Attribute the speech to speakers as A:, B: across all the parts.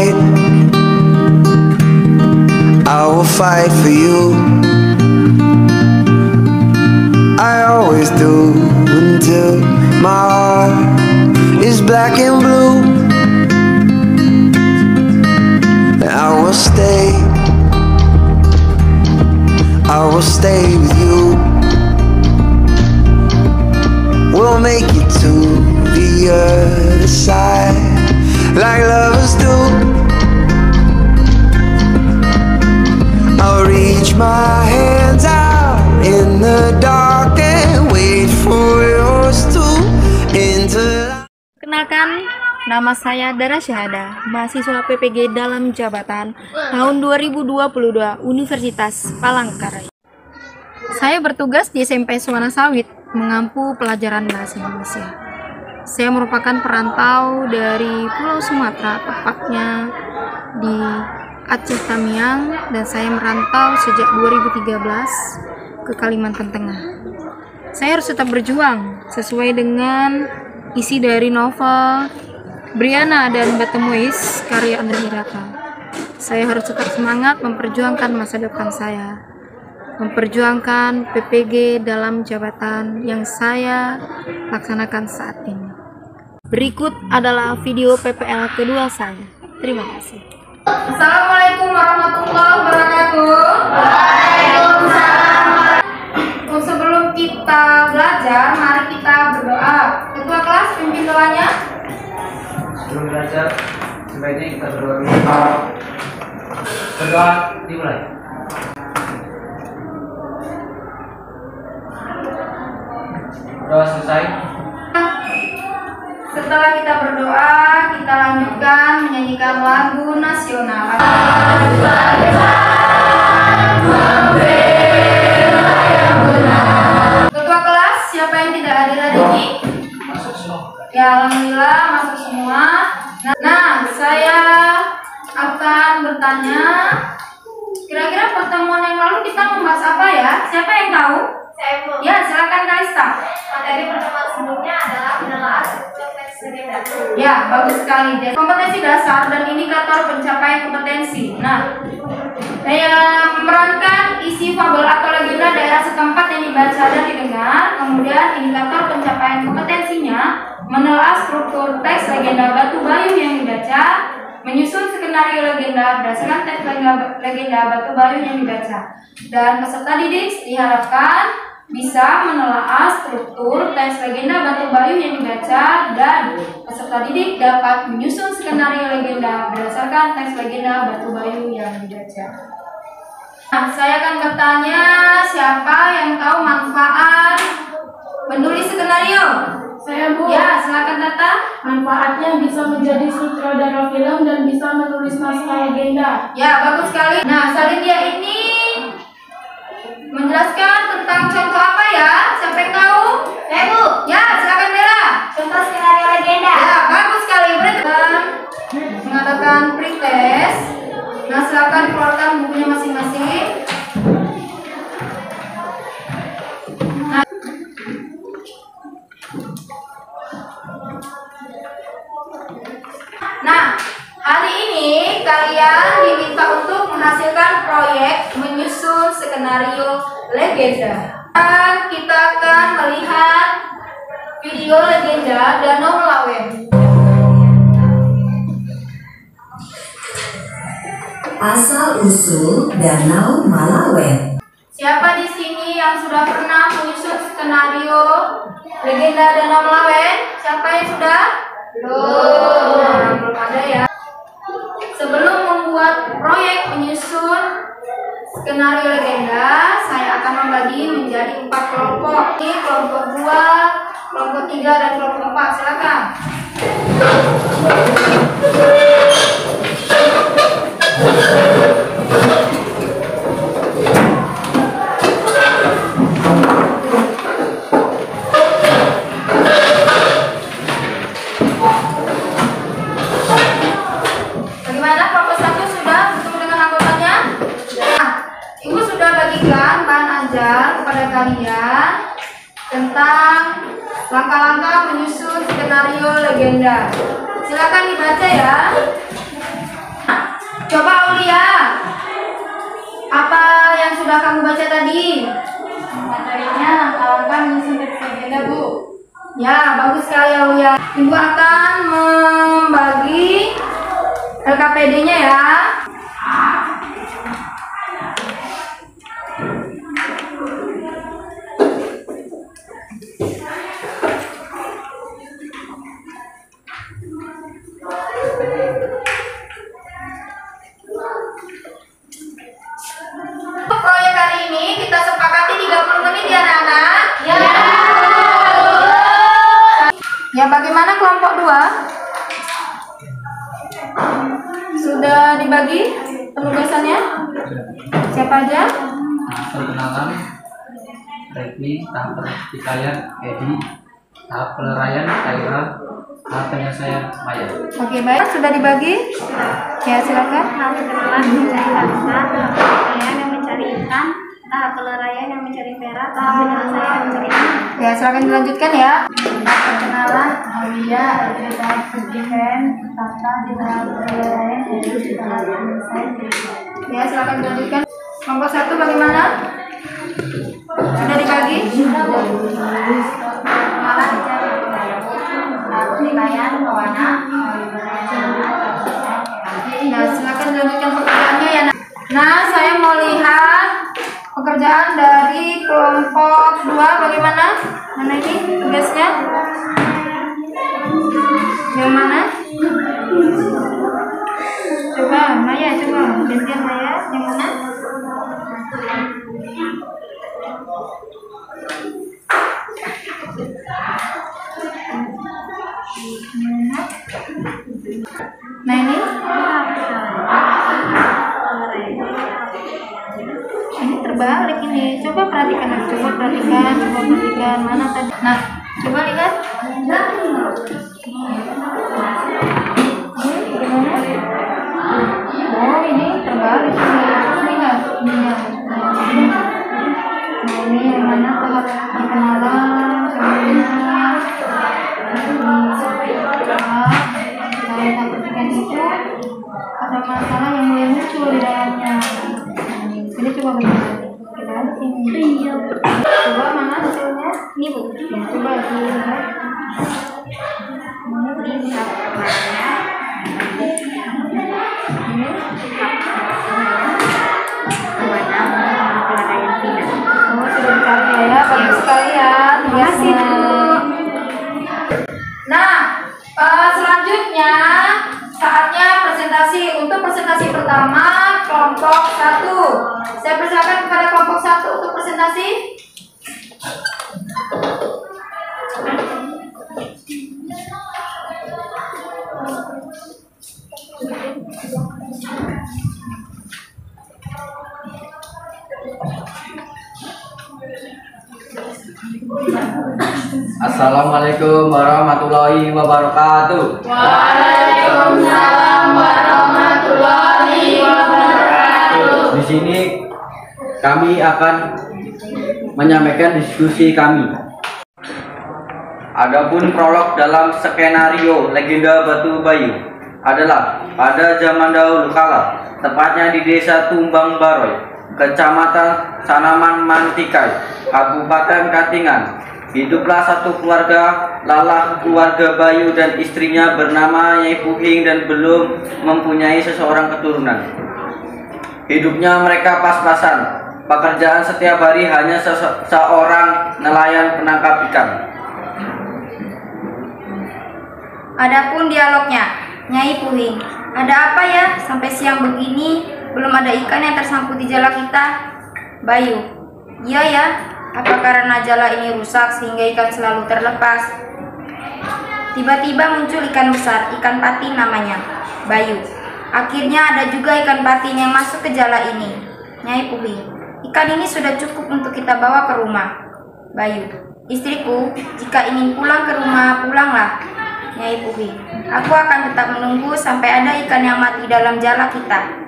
A: fight. I will fight for you. I always do until my heart is black and blue. I will stay. I will stay with you. We'll make it to the other side like lovers do. I'll reach my hands out in the dark and wait for yours to enter.
B: Kenalkan, nama saya Dara Syahada, mahasiswa PPG dalam jabatan tahun 2022 Universitas Palangkaraya. Saya bertugas di SMP Suwana Sawit, mengampu pelajaran bahasa Indonesia. Saya merupakan perantau dari Pulau Sumatera, tepatnya di Aceh Tamiang, dan saya merantau sejak 2013 ke Kalimantan Tengah. Saya harus tetap berjuang sesuai dengan isi dari novel Briana dan Batemuis karya Andre Hirata. Saya harus tetap semangat memperjuangkan masa depan saya, memperjuangkan PPG dalam jabatan yang saya laksanakan saat ini. Berikut adalah video PPL kedua saya. Terima kasih. Assalamualaikum warahmatullahi wabarakatuh. Waalaikumsalam. Sebelum kita belajar, mari kita berdoa. Ketua kelas, pimpin doanya.
C: Sebelum belajar, sebaiknya kita berdoa dulu. Berdoa dimulai. Doa selesai.
B: Setelah kita berdoa, kita lanjutkan menyanyikan lagu nasional. Ketua kelas, siapa yang tidak hadir hari ini? Ya, alhamdulillah masuk semua. Nah, saya akan bertanya, kira-kira pertemuan yang lalu kita membahas apa ya? Siapa yang tahu? Saya, Bu. Ya, silakan Kalista.
D: Materi pertemuan sebelumnya adalah penelaah struktur teks legenda.
B: Ya, bagus sekali. Jadi, kompetensi dasar dan indikator pencapaian kompetensi. Nah, saya memerankan isi fabel atau legenda daerah setempat yang dibaca dan didengar. Kemudian indikator pencapaian kompetensinya menelaah struktur teks legenda Batu Bayu yang dibaca, menyusun skenario legenda berdasarkan teks legenda Batu Bayu yang dibaca. Dan peserta didik diharapkan bisa menelaah struktur teks legenda Batu Bayu yang dibaca, dan peserta didik dapat menyusun skenario legenda berdasarkan teks legenda Batu Bayu yang dibaca. Nah, saya akan bertanya, siapa yang tahu manfaat menulis skenario?
D: Saya, Bu.
B: Ya, silakan Tata.
D: Manfaatnya bisa menjadi sutradara film dan bisa menulis naskah legenda.
B: Ya, bagus sekali. Nah, Salindia ini menjelaskan tentang contoh apa ya? Siapa yang tahu?
D: Saya, Bu.
B: Ya, silakan Bella.
D: Contoh skenario legenda.
B: Ya, bagus sekali. Berarti mengadakan pretest. Nah, silakan keluarkan bukunya masing-masing. Nah, hari ini kalian diminta untuk menghasilkan proyek menyusun skenario legenda. Dan kita akan melihat video legenda Danau Melawen.
E: Asal-usul Danau Malawen.
B: Siapa di sini yang sudah pernah menyusun skenario legenda Danau Melawen? Siapa yang sudah? Belum ada ya. Sebelum membuat proyek menyusun skenario legenda, saya akan membagi menjadi 4 kelompok. Ini kelompok 2, kelompok 3, dan kelompok 4. Silakan. Bagaimana, kelompok 1 sudah bertemu dengan anggotanya? Nah, Ibu sudah bagikan bahan ajar kepada kalian tentang langkah-langkah menyusun skenario legenda. Silakan dibaca ya. Coba Aulia, apa yang sudah kamu baca tadi?
D: Materinya langkah-langkah menyusun agenda, Bu.
B: Ya, bagus sekali Aulia. Ibu akan membagi LKPD-nya ya. Proyek kali ini kita sepakati 30 menit ya anak-anak. Ya. Ya, bagaimana kelompok 2? Sudah dibagi penugasannya? Siapa aja?
C: Perkenalan, Revi, tahap pertikaian, Edi, tahap peleraian, Kaira, tahap penyelesaian, Maya.
B: Oke, baik. Sudah dibagi? Ya, silakan.
F: Tahap perkenalan mencari harta, tahap pertikaian yang mencari ikan, tahap peleraian yang mencari perak, tahap penyelesaian yang mencari ikan.
B: Ya, silakan dilanjutkan ya.
F: Tahap perkenalan, Aulia, tahap pertikaian, tahap peleraian, tahap penyelesaian.
B: Ya, silakan dilanjutkan. Kelompok 1 bagaimana? Sudah dibagi?
F: Perkenalan mencari tahap pertikaian, pewarna,
B: Nah, silakan dilanjutkan pekerjaannya ya. Nah, saya mau lihat pekerjaan dari kelompok 2 bagaimana? Mana ini tugasnya? Yang mana? Coba, Maya, coba. Gantian Maya, yang mana? Nah, ini terbalik ini. Coba perhatikan, mana tadi. Nah, coba lihat. Oh, ini terbalik ini. Lihat. Nah, ini yang mana tahap perkenalan sebelumnya. Tahap pertikaian itu ada masalah yang mulai muncul di dalamnya. Jadi coba bagaimana? Kita lihat ini. Coba mana hasilnya? Ini Bu. Ya, coba dilihat. Oh, sudah dicari ya. Bagus sekali ya. Terima kasih Bu. Nah, selanjutnya saatnya presentasi. Untuk presentasi pertama kelompok 1. Saya persilakan kepada kelompok 1 untuk presentasi.
C: Assalamualaikum warahmatullahi wabarakatuh.
D: Waalaikumsalam warahmatullahi wabarakatuh.
C: Di sini kami akan menyampaikan diskusi kami. Adapun prolog dalam skenario legenda Batu Bayu adalah pada zaman dahulu kala, tepatnya di desa Tumbang Baroy, Kecamatan Sanaman Mantikai, Kabupaten Katingan. Hiduplah satu keluarga, Lalah keluarga Bayu dan istrinya bernama Nyai Puhing dan belum mempunyai seseorang keturunan. Hidupnya mereka pas-pasan. Pekerjaan setiap hari hanya seorang nelayan penangkap ikan.
B: Adapun dialognya, Nyai Puhing, ada apa ya sampai siang begini belum ada ikan yang tersangkut di jala kita? Bayu, iya ya. Apa karena jala ini rusak sehingga ikan selalu terlepas? Tiba-tiba muncul ikan besar, ikan patin namanya, Bayu. Akhirnya ada juga ikan patin yang masuk ke jala ini. Nyai Puhing, ikan ini sudah cukup untuk kita bawa ke rumah. Bayu, istriku, jika ingin pulang ke rumah, pulanglah. Nyai Puhing, aku akan tetap menunggu sampai ada ikan yang mati dalam jala kita.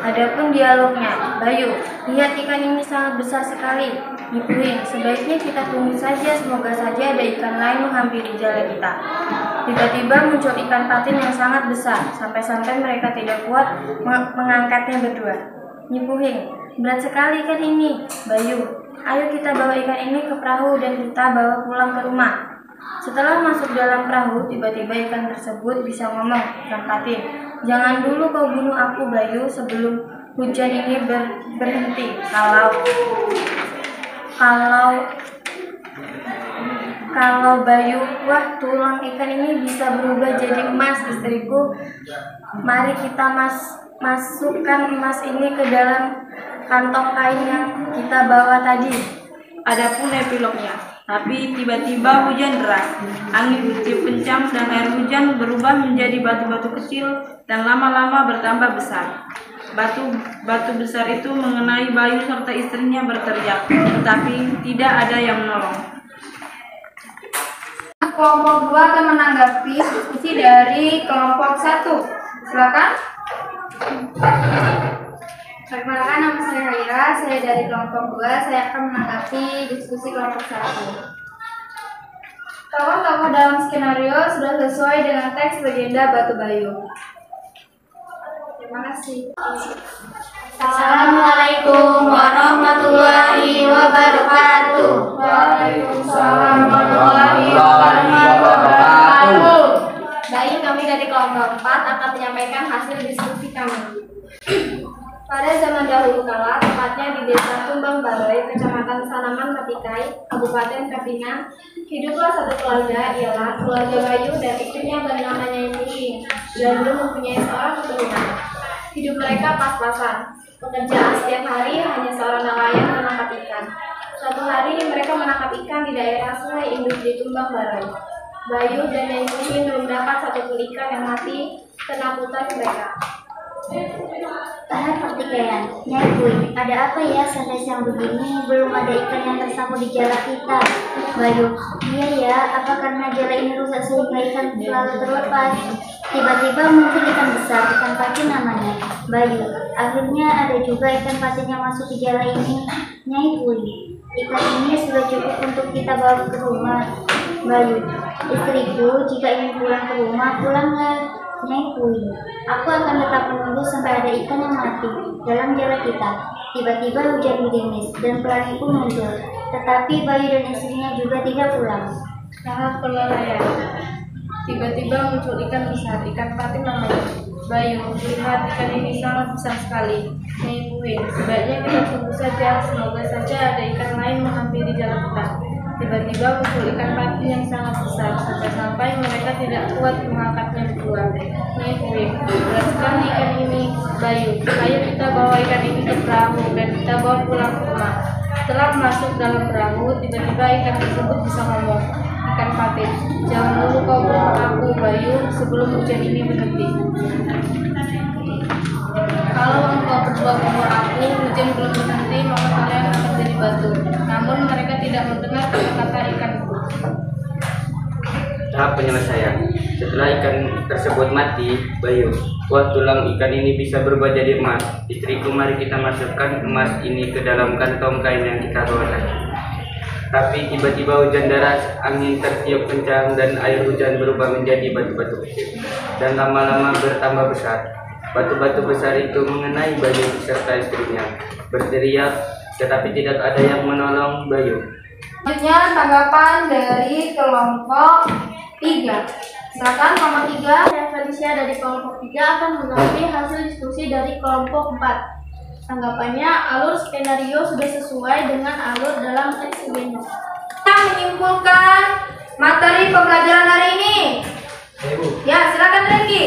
F: Adapun dialognya, Bayu, lihat ikan ini sangat besar sekali. Nyai Puhing, sebaiknya kita tunggu saja, semoga saja ada ikan lain menghampiri jala kita. Tiba-tiba muncul ikan patin yang sangat besar, sampai-sampai mereka tidak kuat mengangkatnya berdua. Nyipuhing, berat sekali ikan ini. Bayu, ayo kita bawa ikan ini ke perahu dan kita bawa pulang ke rumah. Setelah masuk dalam perahu, tiba-tiba ikan tersebut bisa ngomong, ikan patin. Jangan dulu kau bunuh aku, Bayu, sebelum hujan ini berhenti. Kalau Bayu, wah tulang ikan ini bisa berubah jadi emas, istriku. Mari kita masukkan emas ini ke dalam kantong kain yang kita bawa tadi.
G: Adapun epilognya, tapi tiba-tiba hujan deras, angin bertiup kencang dan air hujan berubah menjadi batu-batu kecil dan lama-lama bertambah besar. Batu besar itu mengenai Bayu serta istrinya berteriak, tetapi tidak ada yang menolong.
B: Kelompok 2 akan menanggapi diskusi dari kelompok 1. Silakan. Perkenalkan, nama saya Haira, saya dari kelompok 2. Saya akan menanggapi diskusi kelompok 1. Tokoh-tokoh dalam skenario sudah sesuai dengan teks legenda Batu Bayu. Terima kasih.
F: Assalamualaikum warahmatullahi wabarakatuh.
B: Waalaikumsalam warahmatullahi wabarakatuh.
F: Baik, kami dari kelompok 4 akan menyampaikan hasil diskusi kami. Pada zaman dahulu kala, tepatnya di Desa Tumbang Baroy, Kecamatan Sanaman Matikai, Kabupaten Kapingan, hiduplah satu keluarga, ialah keluarga Bayu dan istrinya bernama Nyai Puing, dan belum mempunyai seorang keturunan. Hidup mereka pas-pasan. Pekerjaan setiap hari hanya seorang nelayan menangkap ikan. Suatu hari mereka menangkap ikan di daerah Sungai Induk di Tumbang Baroy. Bayu dan Nyai Puing belum dapat satupun ikan yang mati kena putar mereka.
H: Tahan pertikaian, Nyai Puing, ada apa ya sampai siang begini belum ada ikan yang tersapu di jala kita? Bayu, iya ya, apa karena jala ini rusak sehingga ikan selalu terlepas? Tiba-tiba muncul ikan besar, ikan patin namanya. Bayu, akhirnya ada juga ikan patin yang masuk di jala ini. Nyai Puing, ikan ini sudah cukup untuk kita bawa ke rumah. Bayu, istriku, jika ingin pulang ke rumah, pulanglah. Nyai Puing, aku akan tetap menunggu sampai ada ikan yang mati dalam jala kita. Tiba-tiba hujan gerimis dan pelangi pun muncul, tetapi Bayu dan istrinya juga tidak pulang.
F: Tahap peleraian. Tiba-tiba muncul ikan besar, ikan patin namanya. Bayu, lihat ikan ini sangat besar sekali. Nyai Puing, sebaiknya kita tunggu saja, semoga saja ada ikan lain menghampiri jala kita. Tiba-tiba muncul ikan patin yang sangat besar, sampai-sampai mereka tidak kuat mengangkatnya berdua. Nyai Puing, berat sekali ikan ini. Bayu, ayo kita bawa ikan ini ke perahu dan kita bawa pulang ke rumah. Setelah masuk dalam perahu, tiba-tiba ikan tersebut bisa ngomong, ikan patin, jangan dulu kau bunuh aku, Bayu, sebelum hujan ini berhenti. Kalau engkau berdua bunuh aku, hujan belum berhenti, maka kalian akan jadi batu. Namun mereka tidak mendengar kata-kata ikan itu.
I: Tahap penyelesaian. Setelah ikan tersebut mati, Bayu, wah tulang ikan ini bisa berubah jadi emas. Istriku, mari kita masukkan emas ini ke dalam kantong kain yang kita bawa tadi. Tapi tiba-tiba hujan deras, angin tertiup kencang dan air hujan berubah menjadi batu-batu kecil dan lama-lama bertambah besar. Batu-batu besar itu mengenai Bayu serta istrinya, berteriak, tetapi tidak ada yang menolong Bayu.
B: Selanjutnya tanggapan dari kelompok 3. Silakan kelompok 3.
F: Saya Felicia dari kelompok 3 akan menanggapi hasil diskusi dari kelompok 4. Tanggapannya, alur skenario sudah sesuai dengan alur dalam teks legenda.
B: Kita menyimpulkan materi pembelajaran hari ini.
C: Ibu,
B: Ya, silakan Reki.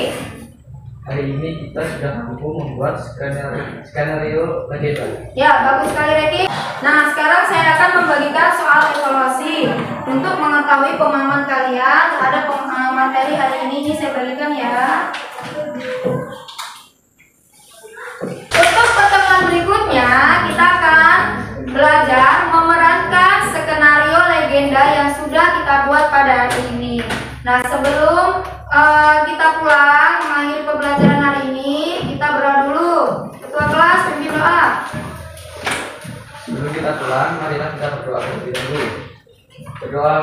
C: hari ini kita sudah mampu membuat skenario legenda.
B: Ya, bagus sekali Reki. Nah, sekarang saya akan membagikan soal evaluasi. Untuk mengetahui pemahaman kalian terhadap materi hari ini saya bagikan ya. Untuk pertemuan berikutnya, kita akan belajar memerankan skenario legenda yang sudah kita buat pada hari ini. Nah, sebelum kita pulang mengakhiri pembelajaran hari ini, kita berdoa dulu. Ketua kelas, pimpin doa.
C: Sebelum kita pulang, marilah kita berdoa terlebih dahulu. Berdoa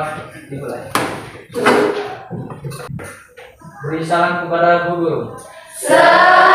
C: dimulai.
J: Beri salam kepada Bu Guru.
K: Salam.